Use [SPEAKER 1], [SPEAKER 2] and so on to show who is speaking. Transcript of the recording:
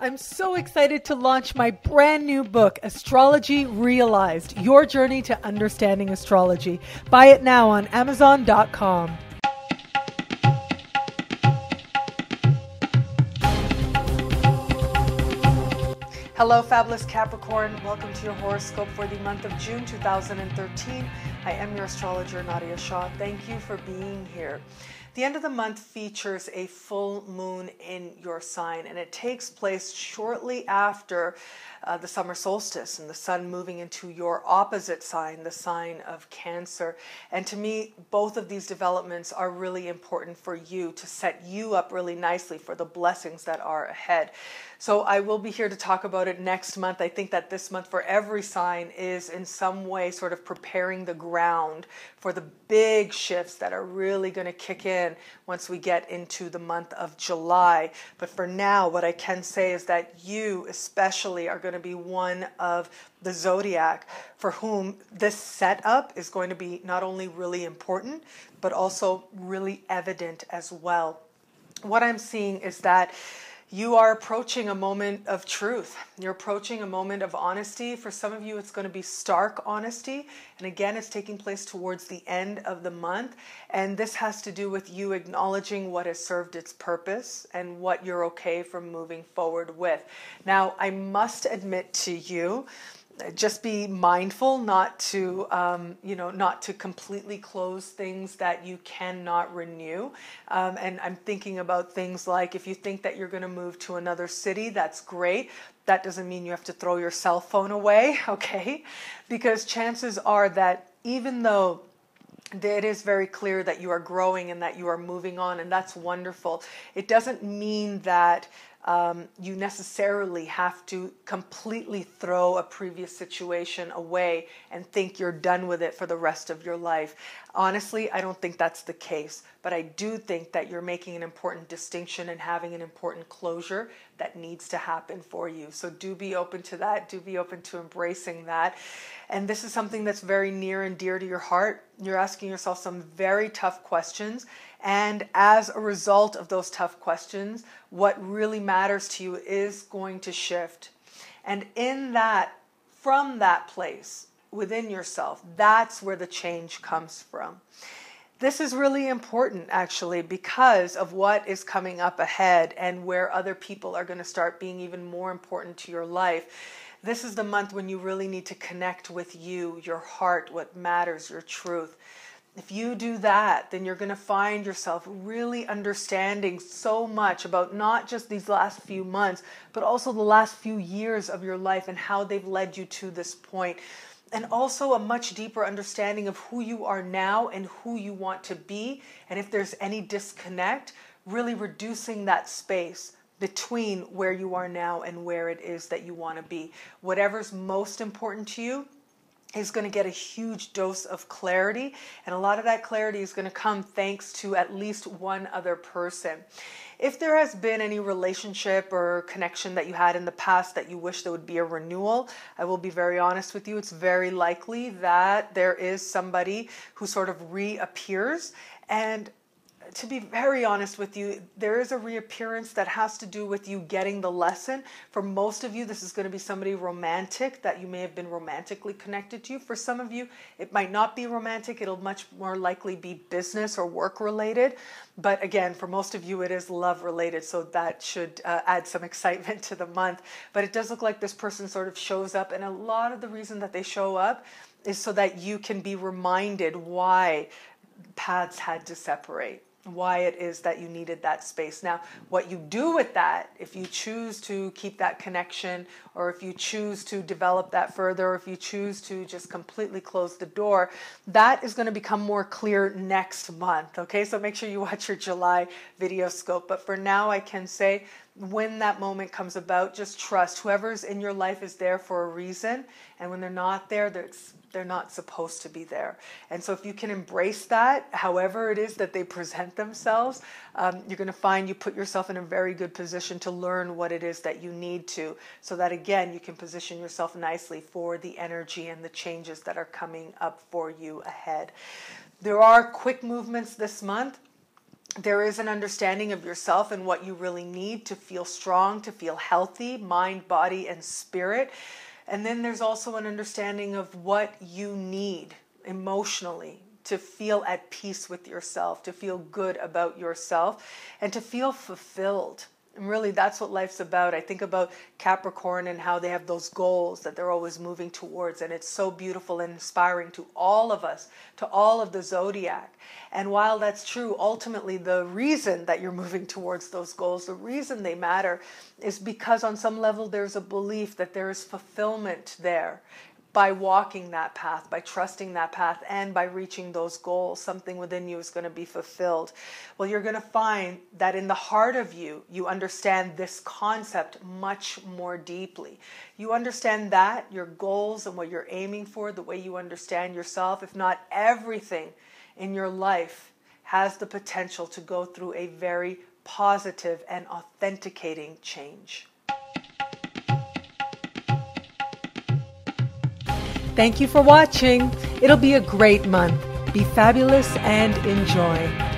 [SPEAKER 1] I'm so excited to launch my brand new book, Astrology Realized, Your Journey to Understanding Astrology. Buy it now on Amazon.com. Hello, fabulous Capricorn. Welcome to your horoscope for the month of June 2013. I am your astrologer, Nadiya Shah. Thank you for being here. The end of the month features a full moon in your sign, and it takes place shortly after the summer solstice and the sun moving into your opposite sign, the sign of Cancer. And to me, both of these developments are really important for you to set you up really nicely for the blessings that are ahead. So I will be here to talk about it next month. I think that this month for every sign is in some way sort of preparing the ground for the big shifts that are really going to kick in once we get into the month of July. But for now, what I can say is that you especially are going to be one of the zodiac for whom this setup is going to be not only really important, but also really evident as well. What I'm seeing is that you are approaching a moment of truth. You're approaching a moment of honesty. For some of you, it's going to be stark honesty. And again, it's taking place towards the end of the month. And this has to do with you acknowledging what has served its purpose and what you're okay from moving forward with. Now, I must admit to you, just be mindful not to, not to completely close things that you cannot renew. And I'm thinking about things like if you think that you're going to move to another city, that's great. That doesn't mean you have to throw your cell phone away, okay? Because chances are that even though it is very clear that you are growing and that you are moving on, and that's wonderful, it doesn't mean that you necessarily have to completely throw a previous situation away and think you're done with it for the rest of your life. Honestly, I don't think that's the case, but I do think that you're making an important distinction and having an important closure that needs to happen for you. So do be open to that. Do be open to embracing that. And this is something that's very near and dear to your heart. You're asking yourself some very tough questions. And as a result of those tough questions, what really matters to you is going to shift. And in that, from that place within yourself, that's where the change comes from. This is really important, actually, because of what is coming up ahead and where other people are going to start being even more important to your life. This is the month when you really need to connect with you, your heart, what matters, your truth. If you do that, then you're going to find yourself really understanding so much about not just these last few months, but also the last few years of your life and how they've led you to this point. And also a much deeper understanding of who you are now and who you want to be. And if there's any disconnect, really reducing that space between where you are now and where it is that you want to be. Whatever's most important to you is going to get a huge dose of clarity, and a lot of that clarity is going to come thanks to at least one other person. If there has been any relationship or connection that you had in the past that you wish there would be a renewal, I will be very honest with you, it's very likely that there is somebody who sort of reappears. And to be very honest with you, there is a reappearance that has to do with you getting the lesson. For most of you, this is going to be somebody romantic that you may have been romantically connected to. For some of you, it might not be romantic. It'll much more likely be business or work related. But again, for most of you, it is love related. So that should add some excitement to the month. But it does look like this person sort of shows up. And a lot of the reason that they show up is so that you can be reminded why paths had to separate, why it is that you needed that space. Now, what you do with that, if you choose to keep that connection, or if you choose to develop that further, or if you choose to just completely close the door, that is going to become more clear next month. Okay, so make sure you watch your July video scope. But for now, I can say when that moment comes about, just trust whoever's in your life is there for a reason. And when they're not there, they're not supposed to be there. And so if you can embrace that, however it is that they present themselves, you're going to find you put yourself in a very good position to learn what it is that you need to, so that again, you can position yourself nicely for the energy and the changes that are coming up for you ahead. There are quick movements this month. There is an understanding of yourself and what you really need to feel strong, to feel healthy, mind, body, and spirit. And then there's also an understanding of what you need emotionally to feel at peace with yourself, to feel good about yourself, and to feel fulfilled. And really, that's what life's about. I think about Capricorn and how they have those goals that they're always moving towards. And it's so beautiful and inspiring to all of us, to all of the zodiac. And while that's true, ultimately, the reason that you're moving towards those goals, the reason they matter, is because on some level, there's a belief that there is fulfillment there. By walking that path, by trusting that path, and by reaching those goals, something within you is going to be fulfilled. Well, you're going to find that in the heart of you, you understand this concept much more deeply. You understand that, your goals and what you're aiming for, the way you understand yourself, if not everything in your life, has the potential to go through a very positive and authenticating change. Thank you for watching. It'll be a great month. Be fabulous and enjoy.